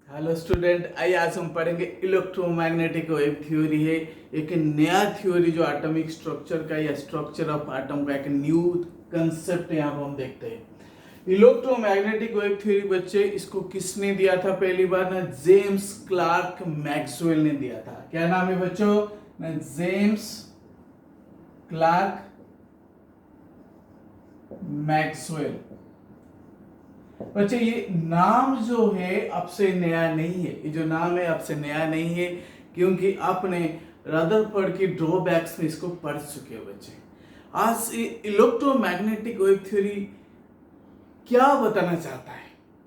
Hello student, आइए आज हम पढ़ेंगे इलेक्ट्रोमैग्नेटिक वेव थ्योरी है। एक नया थ्योरी जो एटॉमिक स्ट्रक्चर का या स्ट्रक्चर ऑफ एटम का एक न्यू कंसेप्ट यहाँ पर हम देखते हैं। इलेक्ट्रोमैग्नेटिक वेव थ्योरी बच्चे इसको किसने दिया था पहली बार? ना जेम्स क्लार्क मैक्सवेल ने दिया था। क्या नाम है बच्चों? ना जेम्स क्लार्क मैक्सवेल। बच्चे ये नाम जो है आपसे नया नहीं है, ये जो नाम है आपसे नया नहीं है, क्योंकि आपने रदरफोर्ड की ड्रॉबैक्स में इसको पढ़ चुके हो बच्चे। आज इलेक्ट्रोमैग्नेटिक वेव थ्योरी क्या बताना चाहता है?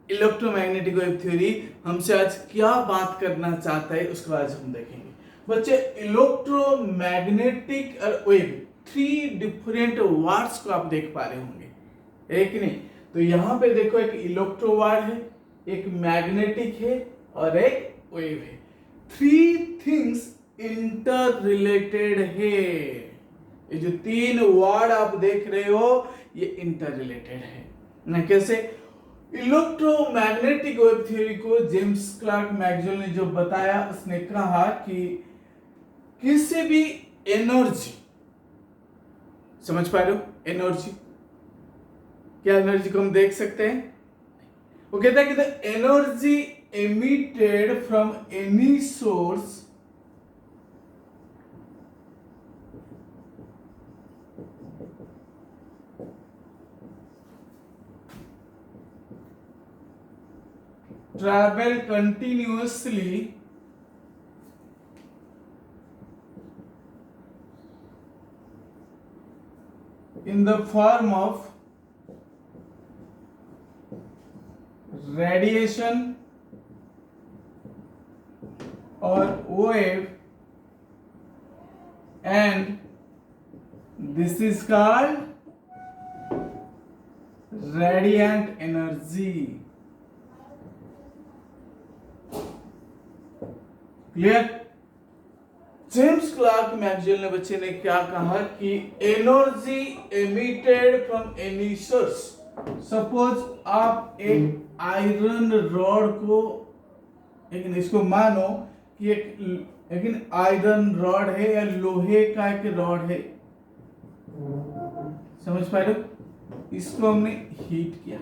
इलेक्ट्रोमैग्नेटिक वेव थ्योरी हमसे आज क्या बात करना चाहता है, उसको आज हम देखेंगे बच्चे। इलेक्ट्रोमैग्नेटिक वेव, 3 डिफरेंट वर्ड्स को आप देख पा रहे होंगे, एक नहीं? तो यहां पे देखो, एक इलेक्ट्रोवार्ड है, एक मैग्नेटिक है और एक वेव है। 3 थिंग्स इंटर रिलेटेड है। ये जो 3 वर्ड आप देख रहे हो ये इंटर रिलेटेड है ना। कैसे? इलेक्ट्रोमैग्नेटिक वेव थ्योरी को जेम्स क्लार्क मैक्सवेल ने जो बताया, उसने कहा कि किसी भी एनर्जी, समझ पा रहे हो? एनर्जी, क्या एनर्जी को हम देख सकते हैं? वो कहता है कि the energy emitted from any source travel continuously in the form of radiation or wave, and this is called radiant energy. Clear? James Clerk Maxwell ने बच्चे ने क्या कहा कि energy emitted from any source. Suppose आप एक iron rod को, लेकिन इसको मानो कि लेकिन आयरन रॉड है या लोहे का एक रॉड है, समझ पा रहे हो? इसको हमने हीट किया।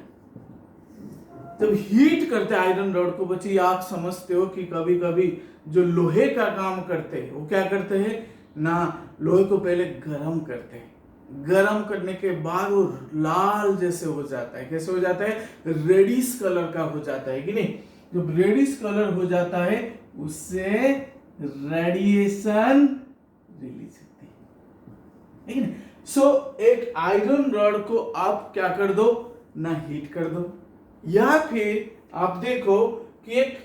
जब हीट करते आयरन रॉड को बच्चे, आप समझते हो कि कभी कभी जो लोहे का काम करते हैं वो क्या करते हैं ना, लोहे को पहले गरम करते हैं। गरम करने के बाद वो लाल जैसे हो जाता है। कैसे हो जाता है? रेडिश कलर का हो जाता है कि नहीं? जब रेडिश कलर हो जाता है उससे रेडिएशन रिलीज होती है। सो एक आयरन रॉड को आप क्या कर दो ना, हीट कर दो, या फिर आप देखो कि एक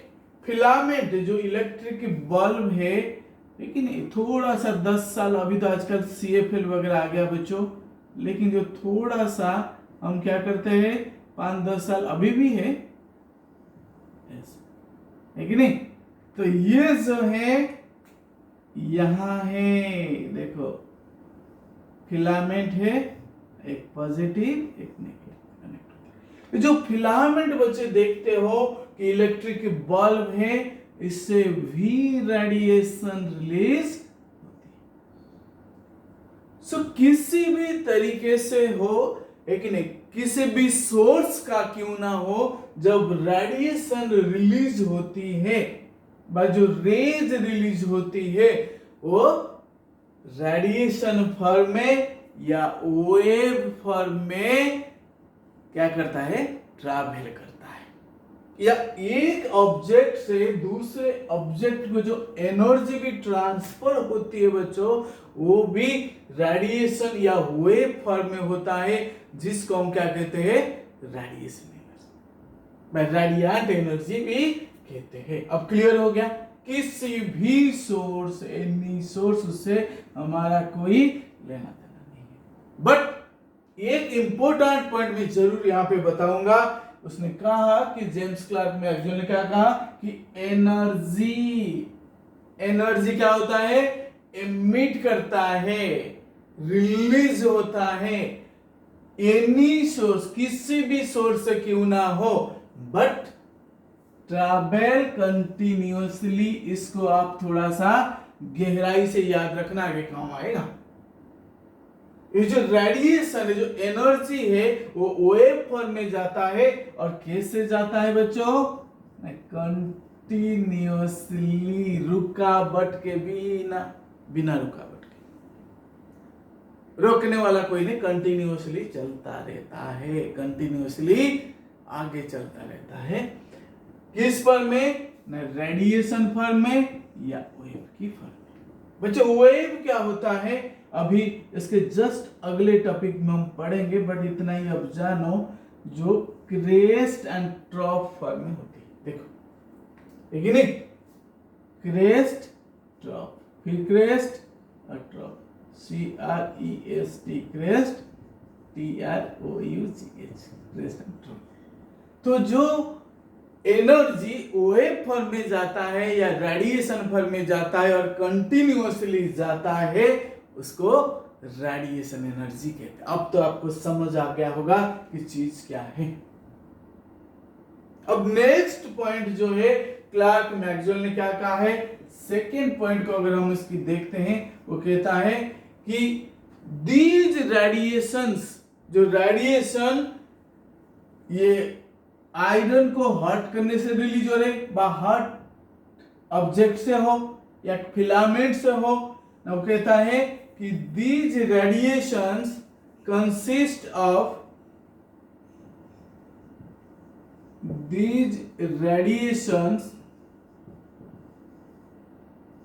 फिलामेंट जो इलेक्ट्रिक बल्ब है, लेकिन थोड़ा सा 10 साल, अभी तो आजकल CFL वगैरह आ गया बच्चों, लेकिन जो थोड़ा सा हम क्या करते हैं 5-10 साल अभी भी है कि नहीं? तो ये जो है यहां है, देखो फिलामेंट है, एक पॉजिटिव एक नेगेटिव। जो फिलामेंट बच्चे देखते हो कि इलेक्ट्रिक बल्ब है, इससे भी रेडिएशन रिलीज होती है। सो किसी भी तरीके से हो, लेकिन किसी भी सोर्स का क्यों ना हो, जब रेडिएशन रिलीज होती है, जो रेज रिलीज होती है, वो रेडिएशन फॉर्म में या वेव फॉर्म में क्या करता है? ट्रैवल करता है। या एक ऑब्जेक्ट से दूसरे ऑब्जेक्ट को जो एनर्जी भी ट्रांसफर होती है बच्चों, वो भी रेडिएशन या वेव फॉर्म में होता है, जिसको हम क्या कहते हैं? रेडिएशन एनर्जी, रेडिएंट एनर्जी भी कहते हैं। अब क्लियर हो गया? किसी भी सोर्स, एनी सोर्स, उससे हमारा कोई लेना देना नहीं है। बट एक इंपॉर्टेंट पॉइंट मैं जरूर यहां पे बताऊंगा। उसने कहा कि जेम्स क्लार्क मैक्सवेल ने क्या कहा कि एनर्जी क्या होता है? एमिट करता है, रिलीज होता है। एनी सोर्स, किसी भी सोर्स से क्यों ना हो, बट ट्रैवल कंटिन्यूअसली, इसको आप थोड़ा सा गहराई से याद रखना, आगे काम आएगा। ये जो रेडिएशन है, जो एनर्जी है, वो वेव फॉर्म में जाता है और कैसे जाता है बच्चों? कंटिन्यूअसली, रुकावट के बिना, बिना रुकावट के, रोकने वाला कोई नहीं, कंटिन्यूअसली चलता रहता है, कंटिन्यूअसली आगे चलता रहता है। किस फॉर्म में? न रेडिएशन फॉर्म में या वेव की फॉर्म में। बच्चों वेव क्या होता है अभी इसके जस्ट अगले टॉपिक में हम पढ़ेंगे, बट इतना ही अब जानो, जो क्रेस्ट एंड ट्रॉप फॉर्म में होती है। देखो ठीक है नहीं, क्रेस्ट ट्रॉप, फिर क्रेस्ट और trough, CREST, crest, TROUCH, crest and trough. तो जो एनर्जी वेव फॉर्म में जाता है या रेडिएशन फॉर्म में जाता है और कंटिन्यूअसली जाता है, उसको रेडिएशन एनर्जी कहते हैं। अब तो आपको समझ आ गया होगा कि चीज क्या है। अब नेक्स्ट पॉइंट जो है, क्लार्क मैक्सवेल ने क्या कहा है, सेकेंड पॉइंट को अगर हम इसकी देखते हैं, वो कहता है कि दीज रेडिएशंस, जो रेडिएशन ये आयरन को हर्ट करने से रिलीज हो रहे, हर्ट ऑब्जेक्ट से हो या फिलामेंट से हो, वो कहता है कि these radiations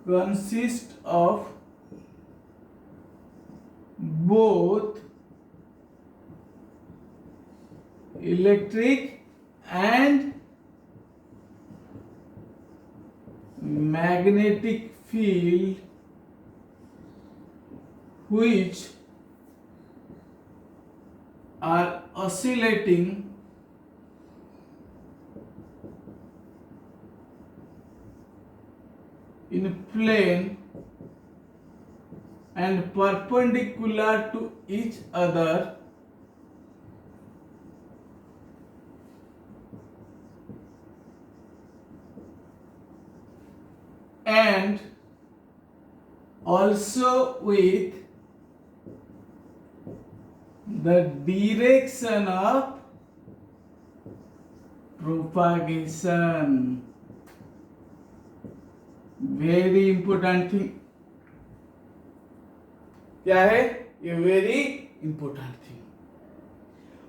consist of both electric and magnetic field which are oscillating in plane and perpendicular to each other and also with the direction of propagation. Very important thing क्या है ये? Very important thing.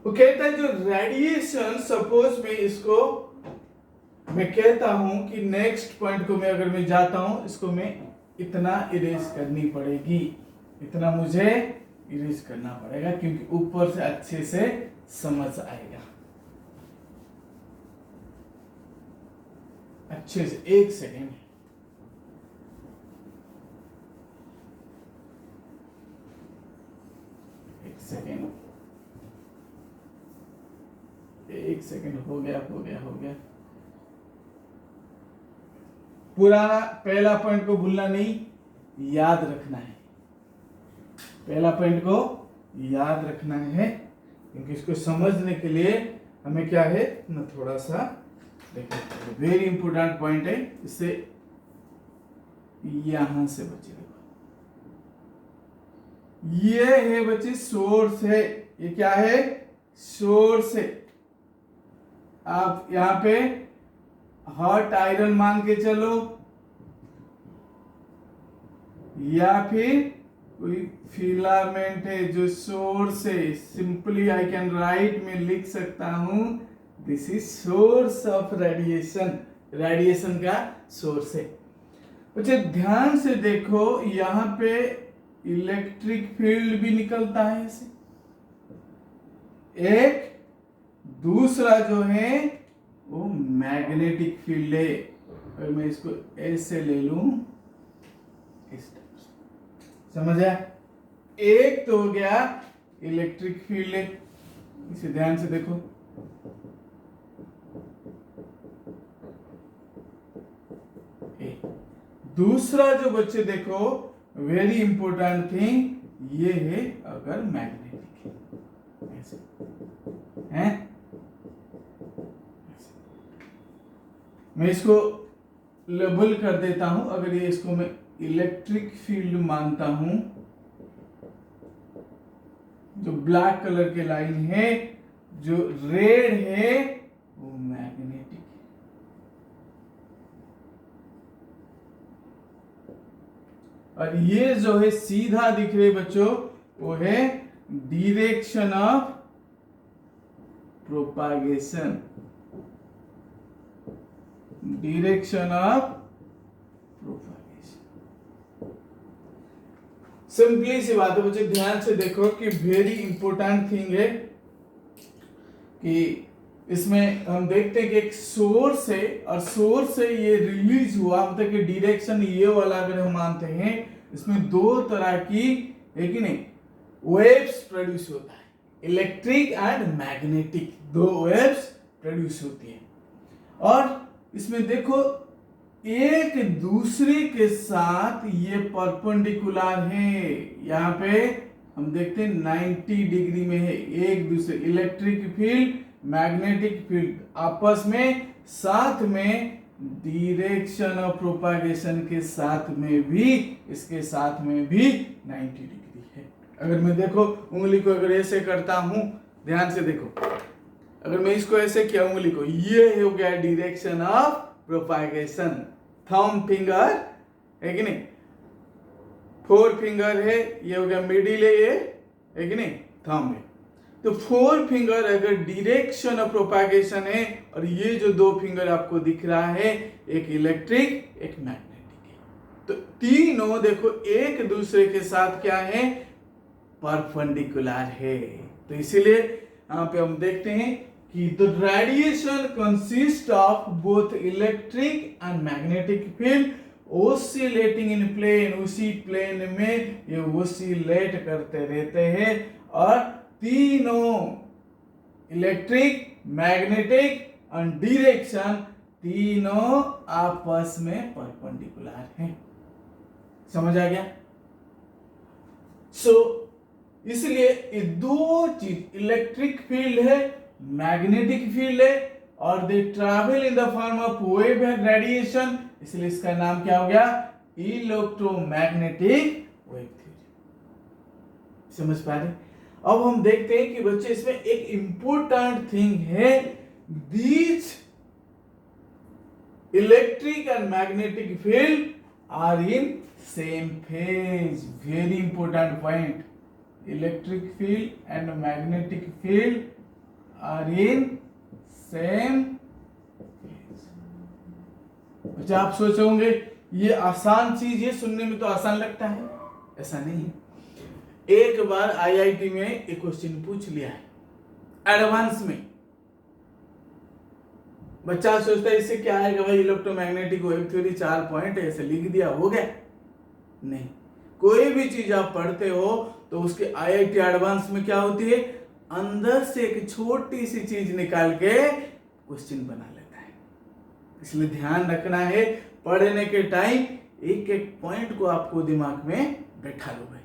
वो कहता है जो radiation, suppose मैं इसको मैं कहता हूं कि नेक्स्ट पॉइंट को मैं अगर मैं जाता हूं, इसको मैं इतना इरेज करनी पड़ेगी, इतना मुझे इरेज करना पड़ेगा, क्योंकि ऊपर से अच्छे से समझ आएगा। अच्छे से, एक सेकेंड, एक सेकेंड, हो गया। पुराना पहला पॉइंट को भूलना नहीं, याद रखना है। पहला पॉइंट को याद रखना है, क्योंकि इसको समझने के लिए हमें क्या है ना, थोड़ा सा देखो, वेरी इंपोर्टेंट पॉइंट है। इससे यहां से बचे, देखो ये है बच्चे सोर्स है, ये क्या है? सोर्स है। आप यहां पे हॉट आयरन मान के चलो, या फिर कोई फिलामेंट है जो सोर्स है। सिंपली आई कैन राइट, में लिख सकता हूं this is source of radiation, radiation का सोर्स है। बच्चे ध्यान से देखो, यहां पे इलेक्ट्रिक फील्ड भी निकलता है इसे, एक दूसरा जो है वो मैग्नेटिक फील्ड है। अगर मैं इसको ऐसे ले लूं, इस टाइप से, समझ आया? एक तो हो गया इलेक्ट्रिक फील्ड है, इसे ध्यान से देखो, दूसरा जो बच्चे देखो, वेरी इंपोर्टेंट थिंग ये है, अगर मैग्नेटिक है, ऐसे है, मैं इसको लेबल कर देता हूं। अगर ये इसको मैं इलेक्ट्रिक फील्ड मानता हूं, जो ब्लैक कलर के लाइन है, जो रेड है वो मैग्नेटिक है। और ये जो है सीधा दिख रहे बच्चों, वो है direction of propagation. Direction of propagation. Simply सी बात है बच्चे, ध्यान से देखो कि वेरी इंपॉर्टेंट थिंग है कि इसमें हम देखते हैं कि एक सोर्स है और सोर्स से ये रिलीज हुआ, मतलब कि डायरेक्शन ये वाला अगर हम मानते हैं, इसमें दो तरह की है कि नहीं वेव्स प्रोड्यूस होता है, इलेक्ट्रिक एंड मैग्नेटिक, दो वेव्स प्रोड्यूस होती है। और इसमें देखो एक दूसरे के साथ ये परपेंडिकुलर है। यहाँ पे हम देखते हैं 90 डिग्री में है एक दूसरे, इलेक्ट्रिक फील्ड मैग्नेटिक फील्ड आपस में, साथ में डायरेक्शन ऑफ प्रोपागेशन के साथ में भी, इसके साथ में भी 90 डिग्री है। अगर मैं देखो उंगली को अगर ऐसे करता हूं, ध्यान से देखो, अगर मैं इसको ऐसे किया उंगली को, ये हो गया direction of propagation. Thumb finger है कि नहीं, फोर फिंगर है, ये हो गया मिडिल है, ये है कि नहीं थंब है। तो फोर फिंगर अगर डायरेक्शन ऑफ प्रोपागेशन है, और ये जो दो फिंगर आपको दिख रहा है, एक इलेक्ट्रिक एक मैग्नेटिक है। तो तीनों देखो एक दूसरे के साथ क्या है, परपेंडिकुलर है। तो इसीलिए यहाँ पे हम देखते हैं कि the radiation consist of both electric and magnetic field oscillating in plane, उसी प्लेन में ये ओसिलेट करते रहते हैं, और तीनों इलेक्ट्रिक मैग्नेटिक और डायरेक्शन तीनों आपस में परपेंडिकुलर हैं। समझ आ गया? इसलिए ये दो चीज, इलेक्ट्रिक फील्ड है, मैग्नेटिक फील्ड है, और दे travel in the form of wave and radiation, इसलिए इसका नाम क्या हो गया, इलेक्ट्रोमैग्नेटिक वेव थ्योरी। समझ पा रहे? अब हम देखते हैं कि बच्चे इसमें एक इंपॉर्टेंट थिंग है, these electric and magnetic field are in same phase. Very important point, electric field and magnetic field are in same phase। अच्छा, आप सोचे होंगे ये आसान चीज, ये सुनने में तो आसान लगता है, ऐसा नहीं है। एक बार आईआईटी में एक क्वेश्चन पूछ लिया है एडवांस में, बच्चा सोचता है इससे क्या आएगा भाई, इलेक्ट्रोमैग्नेटिक वेव थ्योरी 4 पॉइंट ऐसे लिख दिया हो गया। नहीं, कोई भी चीज आप पढ़ते हो तो उसके आईआईटी एडवांस में क्या होती है, अंदर से एक छोटी सी चीज निकाल के क्वेश्चन बना लेता है। इसलिए ध्यान रखना है, पढ़ने के टाइम एक एक पॉइंट को आपको दिमाग में बैठा लो भाई।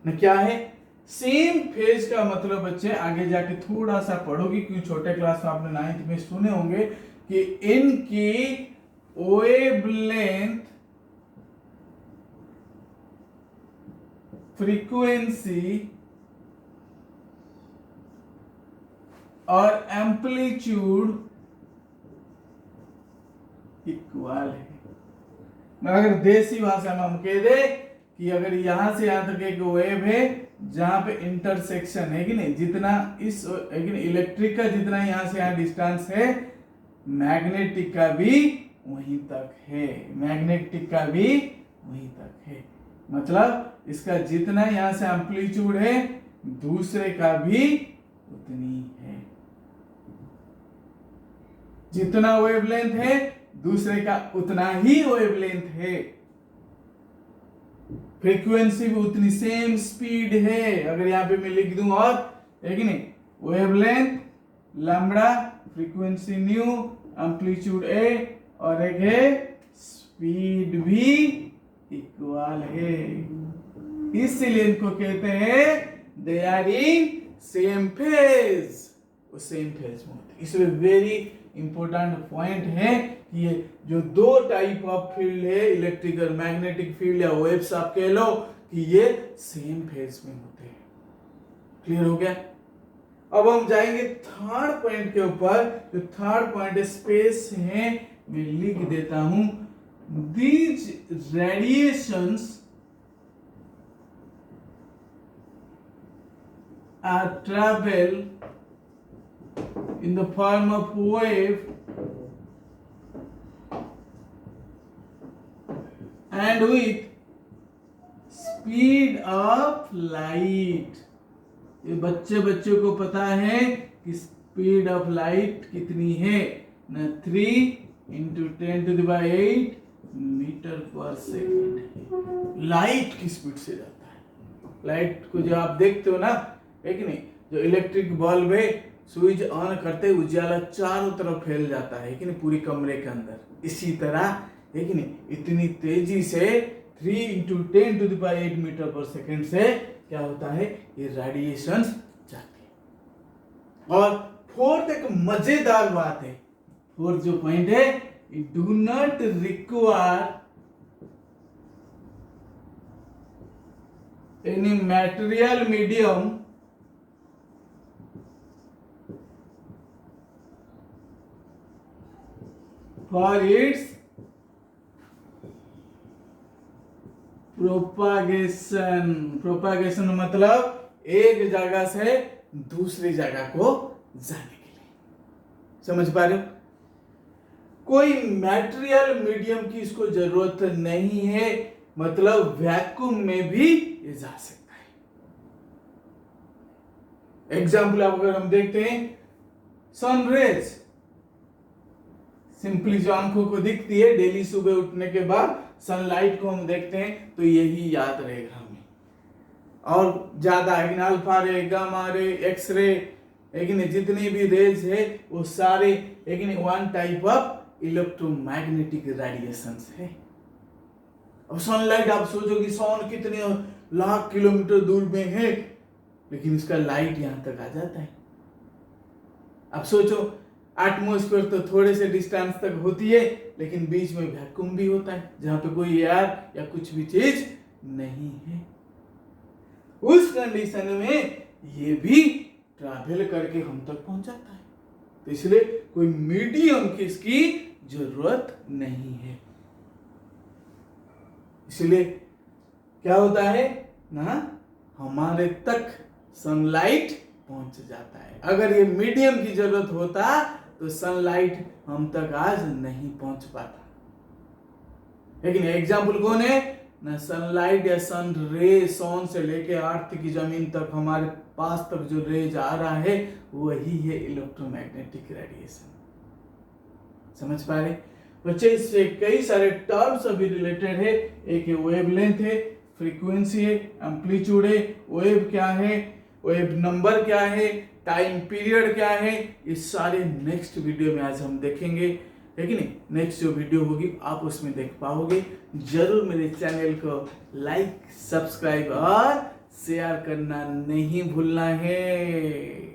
न क्या है सेम फेज का मतलब, बच्चे आगे जाके थोड़ा सा पढ़ोगे, क्योंकि छोटे क्लास में आपने 9th में सुने होंगे कि इनकी वेवलेंथ, फ्रीक्वेंसी और एम्पलीट्यूड इक्वल है। अगर देसी भाषा में हम कह दे कि अगर यहां से यहां तक एक वेव है जहां पे इंटरसेक्शन है कि नहीं, जितना इस इलेक्ट्रिक का जितना यहां से यहां डिस्टेंस है, मैग्नेटिक का भी वहीं तक है, मैग्नेटिक का भी वहीं तक है। मतलब इसका जितना यहां से एम्पलीट्यूड है, दूसरे का भी उतनी है। जितना वेवलेंथ है, दूसरे का उतना ही वेवलेंथ है। फ्रीक्वेंसी भी उतनी, सेम स्पीड है। अगर यहां पे मैं लिख दूं और, है कि नहीं, wavelength lambda, frequency nu, amplitude A, और एक है स्पीड भी इक्वल है। इसलिए इनको कहते हैं they are in same phase, वो सेम फेज में होते, इसलिए वेरी इंपॉर्टेंट पॉइंट है कि ये जो दो टाइप ऑफ फील्ड है, इलेक्ट्रिकल मैग्नेटिक फील्ड या वेव्स आप कह लो, कि ये सेम फेज में होते हैं। क्लियर हो गया? अब हम जाएंगे थर्ड पॉइंट के ऊपर। जो थर्ड पॉइंट स्पेस है, मैं लिख देता हूं, these radiations are travel in the form of wave and with speed of light। ये बच्चों को पता है कि स्पीड ऑफ लाइट कितनी है ना, 3 × 10⁸ मीटर पर सेकेंड लाइट की स्पीड से जाता है। लाइट को जो आप देखते हो ना, है कि नहीं, जो इलेक्ट्रिक बल्ब है, स्विच ऑन करते ही उजाला चारों तरफ फैल जाता है कि नहीं, पूरी कमरे के अंदर। इसी तरह है कि नहीं, इतनी तेजी से 3 × 10⁸ मीटर पर सेकेंड से क्या होता है, ये रेडिएशंस जाती है। और फोर्थ एक मजेदार बात है, फोर्थ जो पॉइंट है, it do not require any material medium for its propagation मतलब एक जगह से दूसरी जगह को जाने के लिए। समझ पा रहे हो? कोई मटेरियल मीडियम की इसको जरूरत नहीं है, मतलब वैक्यूम में भी ये जा सकता है। एग्जाम्पल अगर हम देखते हैं, सनरेज सिंपली जो आंखों को दिखती है, डेली सुबह उठने के बाद सनलाइट को हम देखते हैं, तो यही याद रहेगा हमें। और ज्यादा अल्फा रे, गामा रे, एक्सरे, लेकिन जितनी भी रेज है वो सारे लेकिन one type of electromagnetic radiations है। अब सनलाइट, आप सोचोगे सन कितने लाख किलोमीटर दूर में है, लेकिन इसका लाइट यहां तक आ जाता है। अब सोचो, एटमॉस्फेयर तो थोड़े से डिस्टेंस तक होती है, लेकिन बीच में वैक्यूम भी होता है, जहां पे कोई एयर या कुछ भी चीज नहीं है। उस कंडीशन में ये भी ट्रैवल करके हम तक पहुंच जाता है, तो इसलिए कोई मीडियम की इसकी जरूरत नहीं है। इसलिए क्या होता है ना, हमारे तक सनलाइट पहुंच जाता है। अगर ये मीडियम की जरूरत होता तो सनलाइट हम तक आज नहीं पहुंच पाता। लेकिन एग्जाम्पल कौन है ना, सनलाइट या सन रे, सन से लेके अर्थ की जमीन तक हमारे पास तक जो रेज आ रहा है, वही है इलेक्ट्रोमैग्नेटिक रेडिएशन। समझ पा रहे बच्चे? इससे कई सारे टर्म्स अभी रिलेटेड है। एक है वेवलेंथ है, फ्रीक्वेंसी है, एम्पलीट्यूड है, वेव क्या है, वेव नंबर क्या है, टाइम पीरियड क्या है, ये सारे नेक्स्ट वीडियो में आज हम देखेंगे। लेकिन नेक्स्ट जो वीडियो होगी आप उसमें देख पाओगे। जरूर मेरे चैनल को लाइक, सब्सक्राइब और शेयर करना नहीं भूलना है।